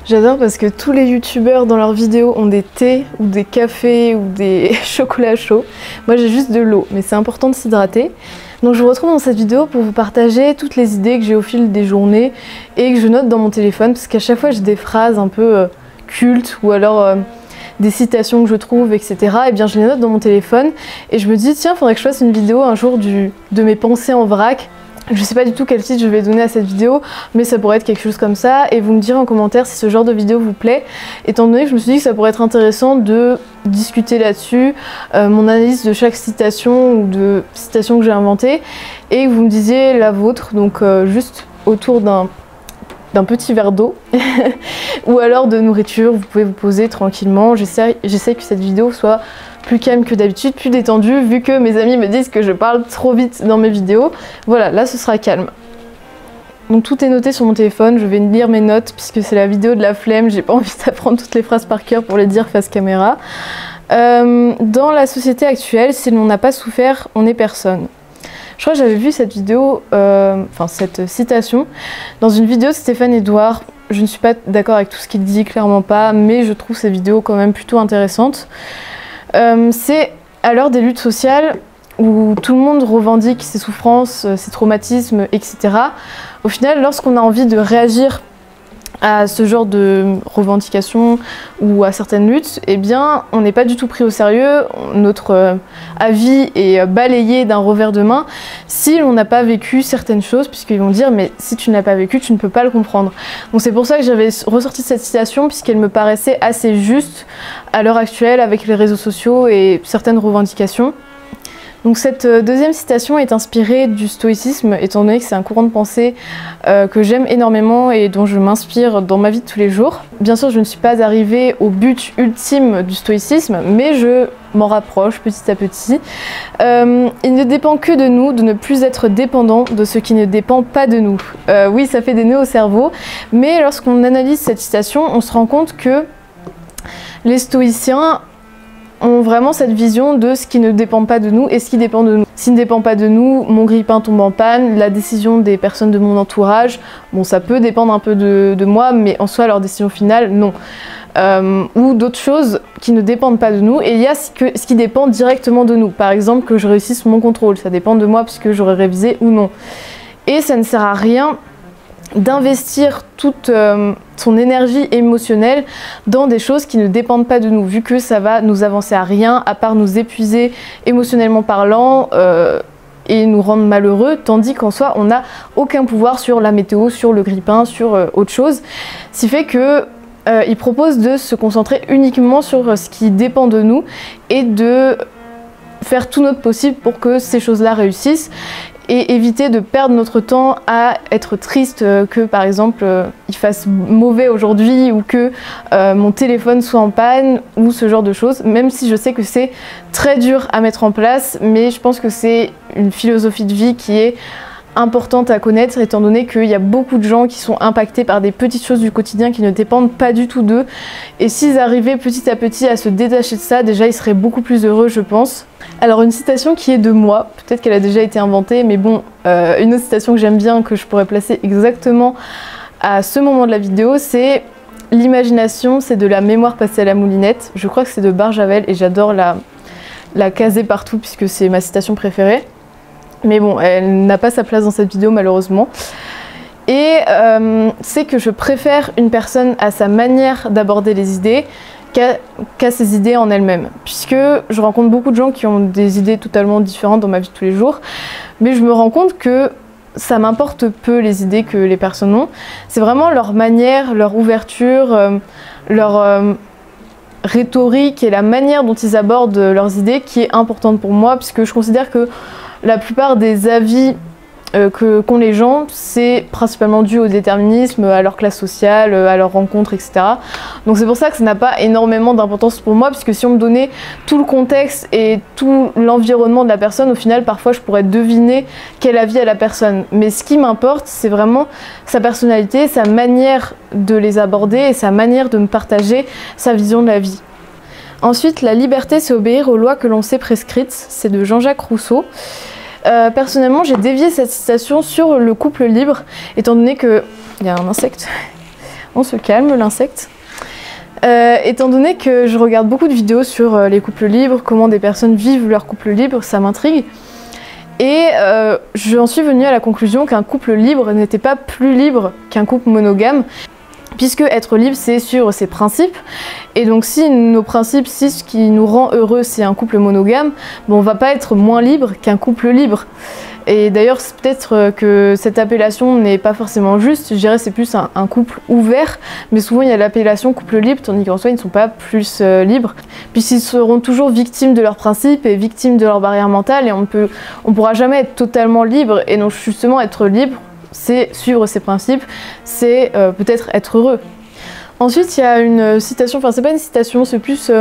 J'adore parce que tous les youtubeurs dans leurs vidéos ont des thés ou des cafés ou des chocolats chauds. Moi j'ai juste de l'eau, mais c'est important de s'hydrater. Donc je vous retrouve dans cette vidéo pour vous partager toutes les idées que j'ai au fil des journées et que je note dans mon téléphone, parce qu'à chaque fois j'ai des phrases un peu cultes ou alors des citations que je trouve, etc. Et bien je les note dans mon téléphone et je me dis tiens, faudrait que je fasse une vidéo un jour de mes pensées en vrac. Je sais pas du tout quel titre je vais donner à cette vidéo, mais ça pourrait être quelque chose comme ça, et vous me direz en commentaire si ce genre de vidéo vous plaît, étant donné que je me suis dit que ça pourrait être intéressant de discuter là-dessus, mon analyse de chaque citation ou de citation que j'ai inventée, et que vous me disiez la vôtre, donc juste autour d'un petit verre d'eau, ou alors de nourriture, vous pouvez vous poser tranquillement. J'essaie que cette vidéo soit plus calme que d'habitude, plus détendue, vu que mes amis me disent que je parle trop vite dans mes vidéos. Voilà, là ce sera calme. Donc tout est noté sur mon téléphone, je vais lire mes notes puisque c'est la vidéo de la flemme, j'ai pas envie d'apprendre toutes les phrases par cœur pour les dire face caméra. Dans la société actuelle, si l'on n'a pas souffert, on n'est personne. Je crois que j'avais vu cette vidéo, cette citation, dans une vidéo de Stéphane Edouard. Je ne suis pas d'accord avec tout ce qu'il dit, clairement pas, mais je trouve ces vidéos quand même plutôt intéressantes. C'est à l'heure des luttes sociales où tout le monde revendique ses souffrances, ses traumatismes, etc. Au final, lorsqu'on a envie de réagir à ce genre de revendications ou à certaines luttes, eh bien, on n'est pas du tout pris au sérieux, notre avis est balayé d'un revers de main si l'on n'a pas vécu certaines choses, puisqu'ils vont dire mais si tu ne l'as pas vécu, tu ne peux pas le comprendre. Donc c'est pour ça que j'avais ressorti cette citation, puisqu'elle me paraissait assez juste à l'heure actuelle avec les réseaux sociaux et certaines revendications. Donc cette deuxième citation est inspirée du stoïcisme, étant donné que c'est un courant de pensée que j'aime énormément et dont je m'inspire dans ma vie de tous les jours. Bien sûr, je ne suis pas arrivée au but ultime du stoïcisme, mais je m'en rapproche petit à petit. Il ne dépend que de nous de ne plus être dépendant de ce qui ne dépend pas de nous. Oui, ça fait des nœuds au cerveau, mais lorsqu'on analyse cette citation, on se rend compte que les stoïciens ont vraiment cette vision de ce qui ne dépend pas de nous et ce qui dépend de nous. Ce qui ne dépend pas de nous, mon grille-pain tombe en panne, la décision des personnes de mon entourage, bon ça peut dépendre un peu de moi, mais en soi leur décision finale, non. Ou d'autres choses qui ne dépendent pas de nous, et il y a ce qui dépend directement de nous. Par exemple que je réussisse mon contrôle, ça dépend de moi puisque j'aurais révisé ou non. Et ça ne sert à rien d'investir toute son énergie émotionnelle dans des choses qui ne dépendent pas de nous, vu que ça va nous avancer à rien, à part nous épuiser émotionnellement parlant et nous rendre malheureux, tandis qu'en soi on n'a aucun pouvoir sur la météo, sur le grille-pain, sur autre chose. Ce qui fait que il propose de se concentrer uniquement sur ce qui dépend de nous et de faire tout notre possible pour que ces choses-là réussissent, et éviter de perdre notre temps à être triste que par exemple il fasse mauvais aujourd'hui ou que mon téléphone soit en panne ou ce genre de choses, même si je sais que c'est très dur à mettre en place, mais je pense que c'est une philosophie de vie qui est importante à connaître, étant donné qu'il y a beaucoup de gens qui sont impactés par des petites choses du quotidien qui ne dépendent pas du tout d'eux, et s'ils arrivaient petit à petit à se détacher de ça, déjà ils seraient beaucoup plus heureux, je pense. Alors une citation qui est de moi, peut-être qu'elle a déjà été inventée, mais bon, une autre citation que j'aime bien, que je pourrais placer exactement à ce moment de la vidéo, c'est « L'imagination, c'est de la mémoire passée à la moulinette ». Je crois que c'est de Barjavel et j'adore la caser partout puisque c'est ma citation préférée. Mais bon, elle n'a pas sa place dans cette vidéo malheureusement. Et c'est que je préfère une personne à sa manière d'aborder les idées qu'à ses idées en elle-même. Puisque je rencontre beaucoup de gens qui ont des idées totalement différentes dans ma vie de tous les jours, mais je me rends compte que ça m'importe peu les idées que les personnes ont. C'est vraiment leur manière, leur ouverture, leur rhétorique et la manière dont ils abordent leurs idées qui est importante pour moi, puisque je considère que la plupart des avis qu'ont les gens, c'est principalement dû au déterminisme, à leur classe sociale, à leurs rencontres, etc. Donc c'est pour ça que ça n'a pas énormément d'importance pour moi, puisque si on me donnait tout le contexte et tout l'environnement de la personne, au final, parfois je pourrais deviner quel avis a la personne. Mais ce qui m'importe, c'est vraiment sa personnalité, sa manière de les aborder et sa manière de me partager sa vision de la vie. Ensuite, la liberté, c'est obéir aux lois que l'on s'est prescrites. C'est de Jean-Jacques Rousseau. Personnellement, j'ai dévié cette citation sur le couple libre, étant donné que... Il y a un insecte. on se calme l'insecte. Étant donné que je regarde beaucoup de vidéos sur les couples libres, comment des personnes vivent leur couple libre, ça m'intrigue. Et j'en suis venue à la conclusion qu'un couple libre n'était pas plus libre qu'un couple monogame, puisque être libre, c'est suivre ses principes. Et donc si nos principes, si ce qui nous rend heureux, c'est un couple monogame, bon, on va pas être moins libre qu'un couple libre. Et d'ailleurs, peut-être que cette appellation n'est pas forcément juste, je dirais c'est plus un couple ouvert, mais souvent il y a l'appellation couple libre, tandis qu'en soi ils ne sont pas plus libres, puisqu'ils seront toujours victimes de leurs principes et victimes de leurs barrières mentales, et on pourra jamais être totalement libre, et donc justement être libre, c'est suivre ses principes, c'est peut-être être heureux. Ensuite, il y a une citation, enfin c'est pas une citation, c'est plus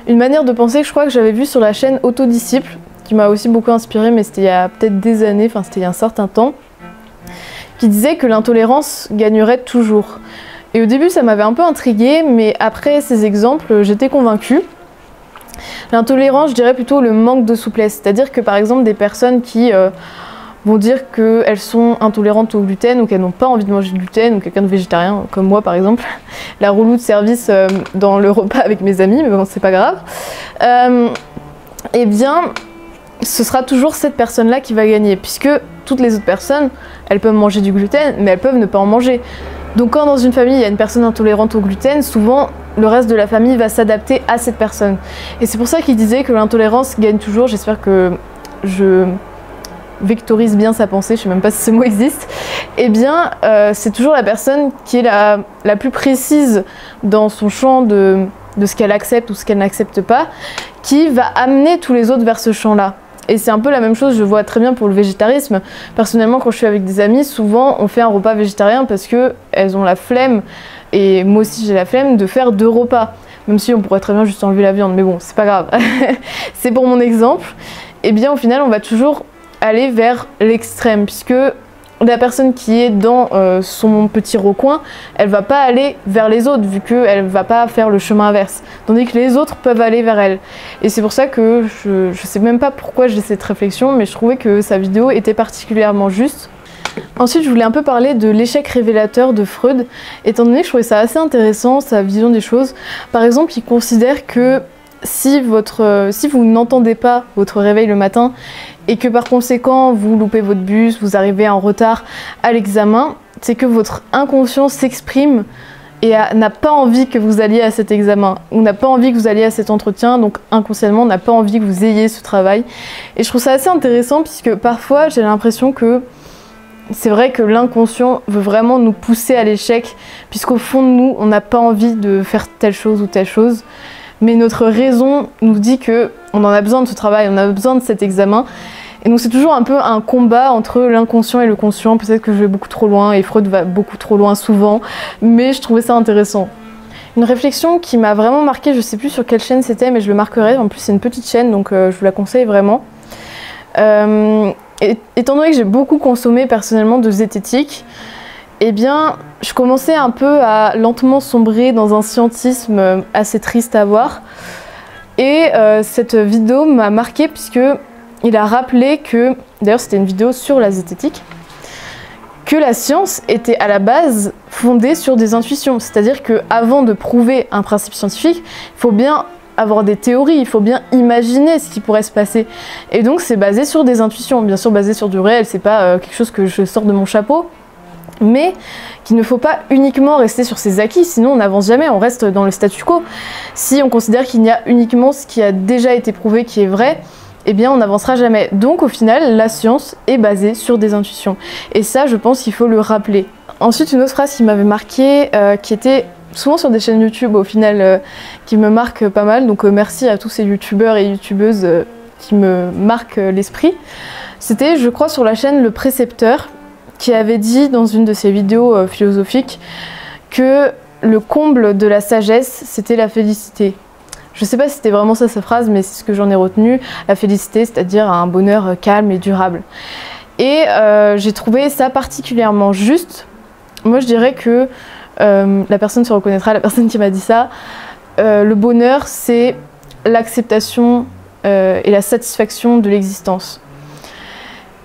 une manière de penser que je crois que j'avais vue sur la chaîne Autodisciple, qui m'a aussi beaucoup inspirée, mais c'était il y a peut-être des années, enfin c'était il y a un certain temps, qui disait que l'intolérance gagnerait toujours. Et au début ça m'avait un peu intriguée, mais après ces exemples, j'étais convaincue. L'intolérance, je dirais plutôt le manque de souplesse, c'est-à-dire que par exemple des personnes qui vont dire qu'elles sont intolérantes au gluten ou qu'elles n'ont pas envie de manger du gluten, ou quelqu'un de végétarien comme moi par exemple, la relou de service dans le repas avec mes amis, mais bon c'est pas grave, eh bien ce sera toujours cette personne-là qui va gagner, puisque toutes les autres personnes, elles peuvent manger du gluten, mais elles peuvent ne pas en manger. Donc quand dans une famille, il y a une personne intolérante au gluten, souvent, le reste de la famille va s'adapter à cette personne. Et c'est pour ça qu'il disait que l'intolérance gagne toujours. J'espère que je vectorise bien sa pensée, je sais même pas si ce mot existe. Eh bien, c'est toujours la personne qui est la plus précise dans son champ de ce qu'elle accepte ou ce qu'elle n'accepte pas, qui va amener tous les autres vers ce champ-là. Et c'est un peu la même chose, je vois très bien pour le végétarisme. Personnellement, quand je suis avec des amis, souvent on fait un repas végétarien parce qu'elles ont la flemme, et moi aussi j'ai la flemme, de faire 2 repas. Même si on pourrait très bien juste enlever la viande, mais bon, c'est pas grave. C'est pour mon exemple. Et bien au final, on va toujours aller vers l'extrême, puisque la personne qui est dans son petit recoin, elle va pas aller vers les autres, vu qu'elle va pas faire le chemin inverse, tandis que les autres peuvent aller vers elle. Et c'est pour ça que je sais même pas pourquoi j'ai cette réflexion, mais je trouvais que sa vidéo était particulièrement juste. Ensuite, je voulais un peu parler de l'échec révélateur de Freud, étant donné que je trouvais ça assez intéressant, sa vision des choses. Par exemple, il considère que si vous n'entendez pas votre réveil le matin et que par conséquent vous loupez votre bus, vous arrivez en retard à l'examen, c'est que votre inconscient s'exprime et n'a pas envie que vous alliez à cet examen, ou n'a pas envie que vous alliez à cet entretien, donc inconsciemment n'a pas envie que vous ayez ce travail. Et je trouve ça assez intéressant, puisque parfois j'ai l'impression que c'est vrai que l'inconscient veut vraiment nous pousser à l'échec, puisqu'au fond de nous, on n'a pas envie de faire telle chose ou telle chose. Mais notre raison nous dit qu'on en a besoin de ce travail, on a besoin de cet examen. Et donc c'est toujours un peu un combat entre l'inconscient et le conscient. Peut-être que je vais beaucoup trop loin, et Freud va beaucoup trop loin souvent, mais je trouvais ça intéressant. Une réflexion qui m'a vraiment marquée, je sais plus sur quelle chaîne c'était, mais je le marquerai. En plus c'est une petite chaîne, donc je vous la conseille vraiment. Étant donné que j'ai beaucoup consommé personnellement de zététique, eh bien, je commençais un peu à lentement sombrer dans un scientisme assez triste à voir. Et cette vidéo m'a marquée, puisqu'il a rappelé que, d'ailleurs c'était une vidéo sur la zététique, que la science était à la base fondée sur des intuitions. C'est-à-dire qu'avant de prouver un principe scientifique, il faut bien avoir des théories, il faut bien imaginer ce qui pourrait se passer. Et donc c'est basé sur des intuitions, bien sûr basé sur du réel, c'est pas quelque chose que je sors de mon chapeau. Mais qu'il ne faut pas uniquement rester sur ses acquis, sinon on n'avance jamais, on reste dans le statu quo. Si on considère qu'il y a uniquement ce qui a déjà été prouvé qui est vrai, eh bien on n'avancera jamais. Donc au final, la science est basée sur des intuitions. Et ça, je pense qu'il faut le rappeler. Ensuite, une autre phrase qui m'avait marquée, qui était souvent sur des chaînes YouTube au final, qui me marque pas mal. Donc merci à tous ces youtubeurs et youtubeuses qui me marquent l'esprit. C'était, je crois, sur la chaîne Le Précepteur, qui avait dit dans une de ses vidéos philosophiques que le comble de la sagesse, c'était la félicité. Je sais pas si c'était vraiment ça sa phrase, mais c'est ce que j'en ai retenu. La félicité, c'est-à-dire un bonheur calme et durable. Et j'ai trouvé ça particulièrement juste. Moi, je dirais que la personne se reconnaîtra, la personne qui m'a dit ça. Le bonheur, c'est l'acceptation et la satisfaction de l'existence.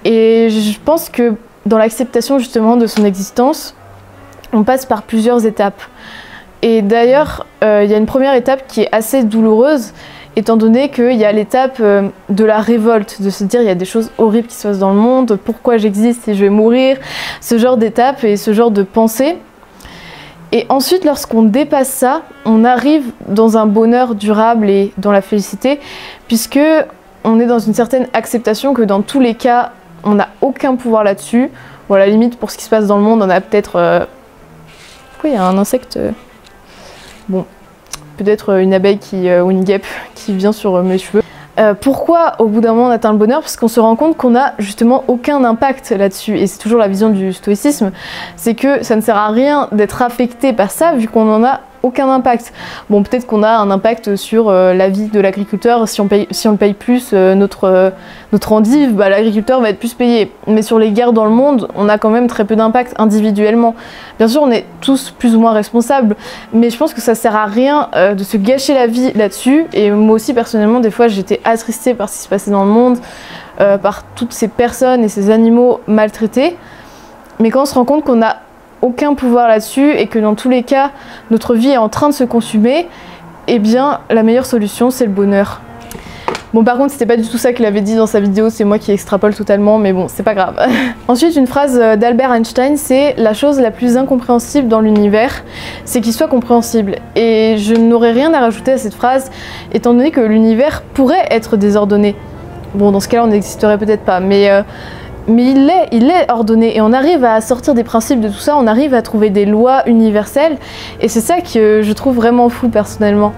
Et je pense que dans l'acceptation justement de son existence, on passe par plusieurs étapes. Et d'ailleurs, il y a une première étape qui est assez douloureuse, étant donné qu'il y a l'étape de la révolte, de se dire il y a des choses horribles qui se passent dans le monde, pourquoi j'existe et je vais mourir, ce genre d'étape et ce genre de pensée. Et ensuite, lorsqu'on dépasse ça, on arrive dans un bonheur durable et dans la félicité, puisque on est dans une certaine acceptation que dans tous les cas, on n'a aucun pouvoir là-dessus. Bon, à la limite, pour ce qui se passe dans le monde, on a peut-être... Pourquoi il y a un insecte Bon, peut-être une abeille ou une guêpe qui vient sur mes cheveux. Pourquoi au bout d'un moment on atteint le bonheur? Parce qu'on se rend compte qu'on n'a justement aucun impact là-dessus. Et c'est toujours la vision du stoïcisme, c'est que ça ne sert à rien d'être affecté par ça vu qu'on n'en a aucun impact. Bon, peut-être qu'on a un impact sur la vie de l'agriculteur, si on le paye plus notre endive, bah, l'agriculteur va être plus payé. Mais sur les guerres dans le monde, on a quand même très peu d'impact individuellement. Bien sûr, on est tous plus ou moins responsables, mais je pense que ça sert à rien de se gâcher la vie là-dessus. Et moi aussi, personnellement, des fois, j'étais attristée par ce qui se passait dans le monde, par toutes ces personnes et ces animaux maltraités. Mais quand on se rend compte qu'on a aucun pouvoir là-dessus et que dans tous les cas notre vie est en train de se consumer, eh bien la meilleure solution c'est le bonheur. Bon, par contre c'était pas du tout ça qu'il avait dit dans sa vidéo, c'est moi qui extrapole totalement, mais bon, c'est pas grave. Ensuite, une phrase d'Albert Einstein, c'est la chose la plus incompréhensible dans l'univers, c'est qu'il soit compréhensible. Et je n'aurais rien à rajouter à cette phrase, étant donné que l'univers pourrait être désordonné. Bon, dans ce cas-là on n'existerait peut-être pas, mais il est ordonné et on arrive à sortir des principes de tout ça, on arrive à trouver des lois universelles et c'est ça que je trouve vraiment fou personnellement.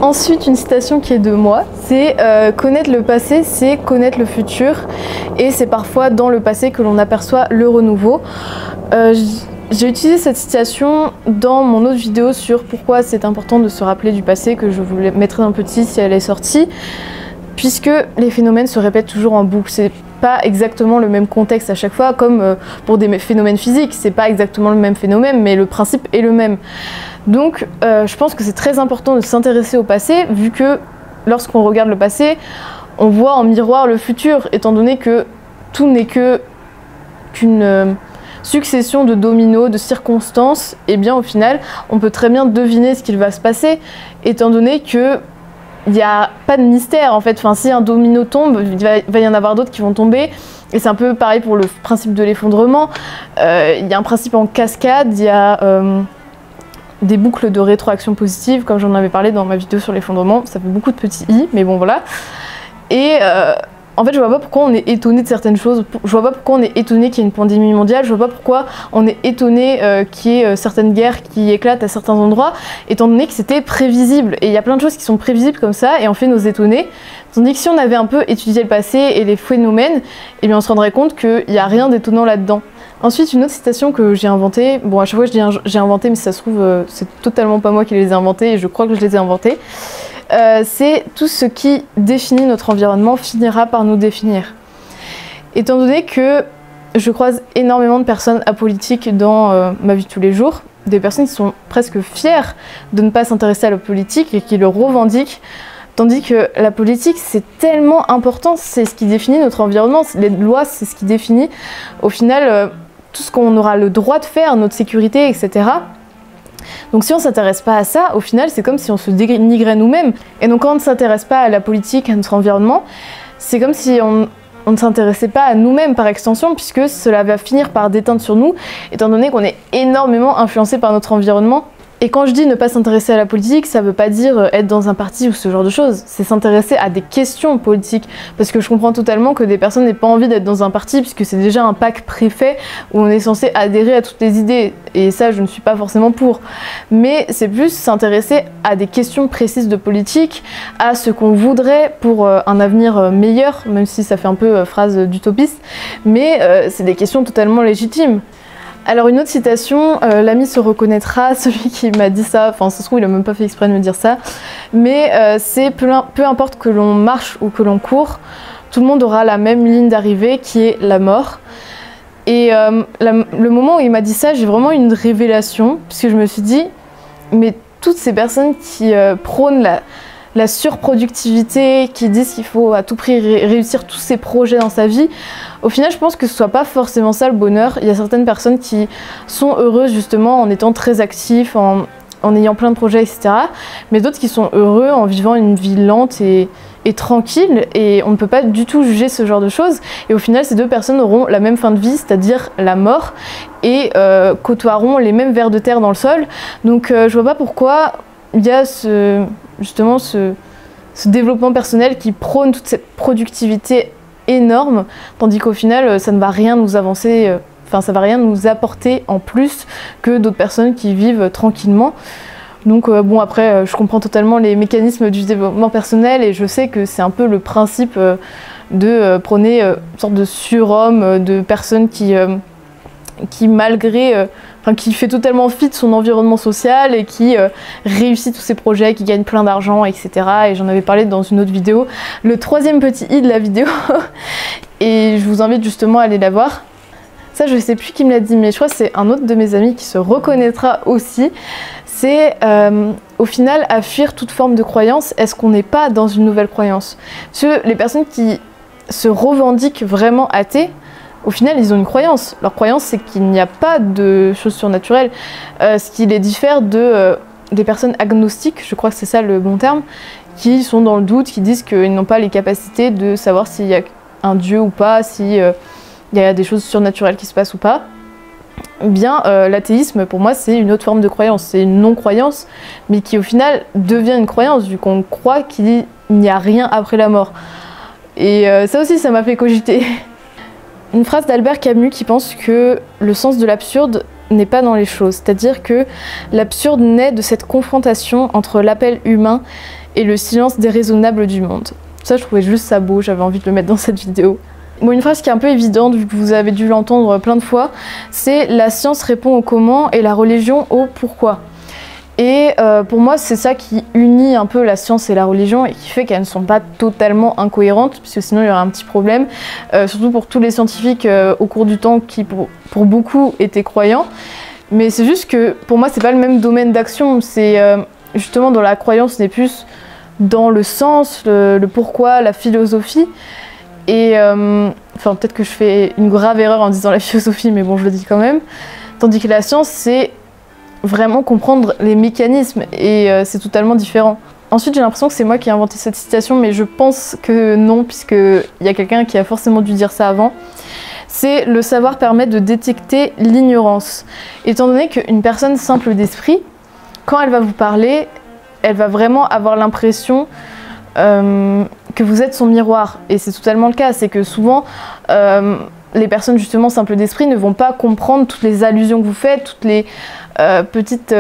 Ensuite, une citation qui est de moi, c'est connaître le passé, c'est connaître le futur et c'est parfois dans le passé que l'on aperçoit le renouveau. J'ai utilisé cette citation dans mon autre vidéo sur pourquoi c'est important de se rappeler du passé, que je vous mettrai un petit si elle est sortie, puisque les phénomènes se répètent toujours en boucle. C'est pas exactement le même contexte à chaque fois, comme pour des phénomènes physiques, c'est pas exactement le même phénomène, mais le principe est le même. Donc je pense que c'est très important de s'intéresser au passé, vu que lorsqu'on regarde le passé, on voit en miroir le futur, étant donné que tout n'est qu'une succession de dominos, de circonstances, et bien au final, on peut très bien deviner ce qu'il va se passer, étant donné que il n'y a pas de mystère en fait, enfin, si un domino tombe, il va y en avoir d'autres qui vont tomber, et c'est un peu pareil pour le principe de l'effondrement. Il y a un principe en cascade, il y a des boucles de rétroaction positive, comme j'en avais parlé dans ma vidéo sur l'effondrement, ça fait beaucoup de petits i, mais bon voilà. Et en fait je vois pas pourquoi on est étonné de certaines choses, je vois pas pourquoi on est étonné qu'il y ait une pandémie mondiale, je vois pas pourquoi on est étonné qu'il y ait certaines guerres qui éclatent à certains endroits, étant donné que c'était prévisible. Et il y a plein de choses qui sont prévisibles comme ça et on fait nous étonner. Tandis que si on avait un peu étudié le passé et les phénomènes, eh bien on se rendrait compte qu'il n'y a rien d'étonnant là-dedans. Ensuite, une autre citation que j'ai inventée, bon à chaque fois je dis j'ai inventé, mais si ça se trouve c'est totalement pas moi qui les ai inventées et je crois que je les ai inventées. C'est tout ce qui définit notre environnement finira par nous définir. Étant donné que je croise énormément de personnes apolitiques dans ma vie de tous les jours, des personnes qui sont presque fières de ne pas s'intéresser à la politique et qui le revendiquent, tandis que la politique c'est tellement important, c'est ce qui définit notre environnement, les lois c'est ce qui définit au final tout ce qu'on aura le droit de faire, notre sécurité, etc. Donc si on ne s'intéresse pas à ça, au final c'est comme si on se dénigrait nous-mêmes. Et donc quand on ne s'intéresse pas à la politique, à notre environnement, c'est comme si on ne s'intéressait pas à nous-mêmes par extension, puisque cela va finir par déteindre sur nous, étant donné qu'on est énormément influencé par notre environnement. Et quand je dis ne pas s'intéresser à la politique, ça veut pas dire être dans un parti ou ce genre de choses, c'est s'intéresser à des questions politiques. Parce que je comprends totalement que des personnes n'aient pas envie d'être dans un parti, puisque c'est déjà un pack préfet où on est censé adhérer à toutes les idées, et ça je ne suis pas forcément pour. Mais c'est plus s'intéresser à des questions précises de politique, à ce qu'on voudrait pour un avenir meilleur, même si ça fait un peu phrase d'utopiste, mais c'est des questions totalement légitimes. Alors une autre citation, l'ami se reconnaîtra, celui qui m'a dit ça, enfin ça se trouve il a même pas fait exprès de me dire ça, mais c'est peu importe que l'on marche ou que l'on court, tout le monde aura la même ligne d'arrivée qui est la mort. Et le moment où il m'a dit ça, j'ai vraiment eu une révélation, puisque je me suis dit, mais toutes ces personnes qui prônent la surproductivité, qui disent qu'il faut à tout prix réussir tous ses projets dans sa vie. Au final, je pense que ce soit pas forcément ça le bonheur. Il y a certaines personnes qui sont heureuses justement en étant très actifs, en ayant plein de projets, etc. Mais d'autres qui sont heureux en vivant une vie lente et tranquille, et on ne peut pas du tout juger ce genre de choses. Et au final, ces deux personnes auront la même fin de vie, c'est-à-dire la mort, et côtoieront les mêmes vers de terre dans le sol. Donc je vois pas pourquoi il y a justement ce développement personnel qui prône toute cette productivité énorme, tandis qu'au final, ça ne va rien nous avancer. Enfin, ça va rien nous apporter en plus que d'autres personnes qui vivent tranquillement. Donc bon, après, je comprends totalement les mécanismes du développement personnel et je sais que c'est un peu le principe de prôner une sorte de surhomme, de personnes qui malgré... qui fait totalement fi de son environnement social et qui réussit tous ses projets, qui gagne plein d'argent, etc. Et j'en avais parlé dans une autre vidéo, le troisième petit i de la vidéo. Et je vous invite justement à aller la voir. Ça, je sais plus qui me l'a dit, mais je crois que c'est un autre de mes amis qui se reconnaîtra aussi. C'est au final à fuir toute forme de croyance. Est-ce qu'on n'est pas dans une nouvelle croyance? Parce que les personnes qui se revendiquent vraiment athées, au final, ils ont une croyance. Leur croyance, c'est qu'il n'y a pas de choses surnaturelles. Ce qui les diffère des personnes agnostiques, je crois que c'est ça le bon terme, qui sont dans le doute, qui disent qu'ils n'ont pas les capacités de savoir s'il y a un Dieu ou pas, si il y a des choses surnaturelles qui se passent ou pas. Bien, l'athéisme, pour moi, c'est une autre forme de croyance. C'est une non-croyance, mais qui au final devient une croyance, vu qu'on croit qu'il n'y a rien après la mort. Et ça aussi, ça m'a fait cogiter. Une phrase d'Albert Camus qui pense que le sens de l'absurde n'est pas dans les choses. C'est-à-dire que l'absurde naît de cette confrontation entre l'appel humain et le silence déraisonnable du monde. Ça, je trouvais juste ça beau, j'avais envie de le mettre dans cette vidéo. Bon, une phrase qui est un peu évidente, vu que vous avez dû l'entendre plein de fois, c'est « La science répond au comment et la religion au pourquoi ». Et pour moi, c'est ça qui unit un peu la science et la religion et qui fait qu'elles ne sont pas totalement incohérentes, puisque sinon il y aurait un petit problème, surtout pour tous les scientifiques au cours du temps qui, pour beaucoup, étaient croyants. Mais c'est juste que, pour moi, c'est pas le même domaine d'action. C'est justement dans la croyance, on est plus dans le sens, le pourquoi, la philosophie. Et enfin, peut-être que je fais une grave erreur en disant la philosophie, mais bon, je le dis quand même. Tandis que la science, c'est vraiment comprendre les mécanismes et c'est totalement différent. Ensuite, j'ai l'impression que c'est moi qui ai inventé cette citation, mais je pense que non, puisqu'il y a quelqu'un qui a forcément dû dire ça avant. C'est « Le savoir permet de détecter l'ignorance ». Étant donné qu'une personne simple d'esprit, quand elle va vous parler, elle va vraiment avoir l'impression que vous êtes son miroir. Et c'est totalement le cas, c'est que souvent, les personnes justement simples d'esprit ne vont pas comprendre toutes les allusions que vous faites, toutes les petites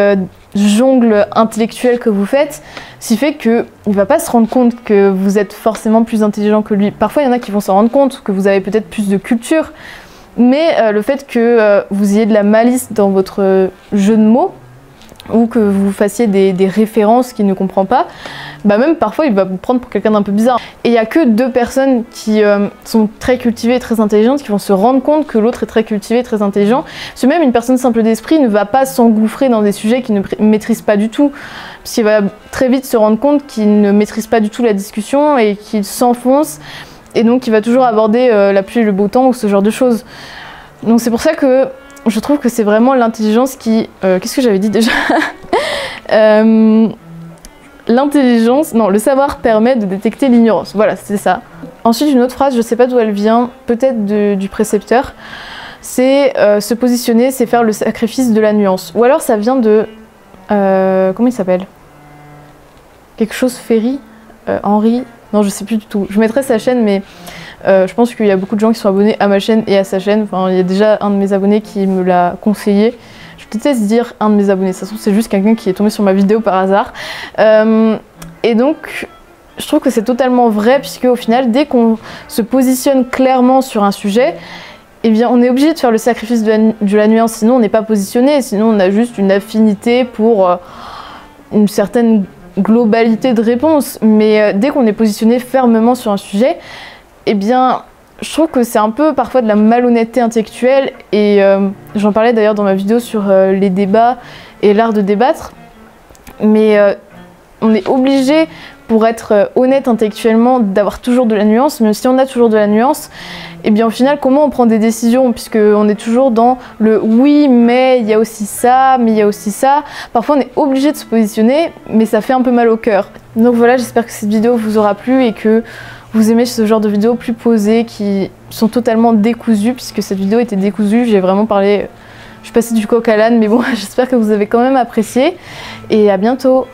jongles intellectuelles que vous faites, ce qui fait qu'il ne va pas se rendre compte que vous êtes forcément plus intelligent que lui. Parfois, il y en a qui vont s'en rendre compte, que vous avez peut-être plus de culture, mais le fait que vous ayez de la malice dans votre jeu de mots, ou que vous fassiez des références qu'il ne comprend pas, bah même parfois il va vous prendre pour quelqu'un d'un peu bizarre. Et il n'y a que deux personnes qui sont très cultivées et très intelligentes qui vont se rendre compte que l'autre est très cultivé et très intelligent. Parce que même une personne simple d'esprit ne va pas s'engouffrer dans des sujets qu'il ne maîtrise pas du tout. Parce qu'il va très vite se rendre compte qu'il ne maîtrise pas du tout la discussion et qu'il s'enfonce. Et donc il va toujours aborder la pluie et le beau temps ou ce genre de choses. Donc c'est pour ça que je trouve que c'est vraiment l'intelligence qui... Qu'est-ce que j'avais dit déjà? L'intelligence... Non, le savoir permet de détecter l'ignorance. Voilà, c'est ça. Ensuite, une autre phrase, je sais pas d'où elle vient, peut-être du précepteur. C'est se positionner, c'est faire le sacrifice de la nuance. Ou alors ça vient de... comment il s'appelle? Quelque chose Ferry? Henri? Non, je sais plus du tout. Je mettrai sa chaîne, mais... je pense qu'il y a beaucoup de gens qui sont abonnés à ma chaîne et à sa chaîne. Enfin, il y a déjà un de mes abonnés qui me l'a conseillé. Je déteste dire un de mes abonnés, ça se trouve c'est juste quelqu'un qui est tombé sur ma vidéo par hasard. Et donc, je trouve que c'est totalement vrai, puisque au final, dès qu'on se positionne clairement sur un sujet, eh bien, on est obligé de faire le sacrifice de la nuance, sinon on n'est pas positionné, sinon on a juste une affinité pour une certaine globalité de réponse. Mais dès qu'on est positionné fermement sur un sujet, eh bien, je trouve que c'est un peu parfois de la malhonnêteté intellectuelle et j'en parlais d'ailleurs dans ma vidéo sur les débats et l'art de débattre. Mais on est obligé, pour être honnête intellectuellement, d'avoir toujours de la nuance, mais si on a toujours de la nuance, et bien au final comment on prend des décisions, puisqu'on est toujours dans le oui mais il y a aussi ça, mais il y a aussi ça. Parfois on est obligé de se positionner, mais ça fait un peu mal au cœur. Donc voilà, j'espère que cette vidéo vous aura plu et que vous aimez ce genre de vidéos plus posées qui sont totalement décousues, puisque cette vidéo était décousue, j'ai vraiment parlé, je suis passée du coq à l'âne, mais bon j'espère que vous avez quand même apprécié et à bientôt.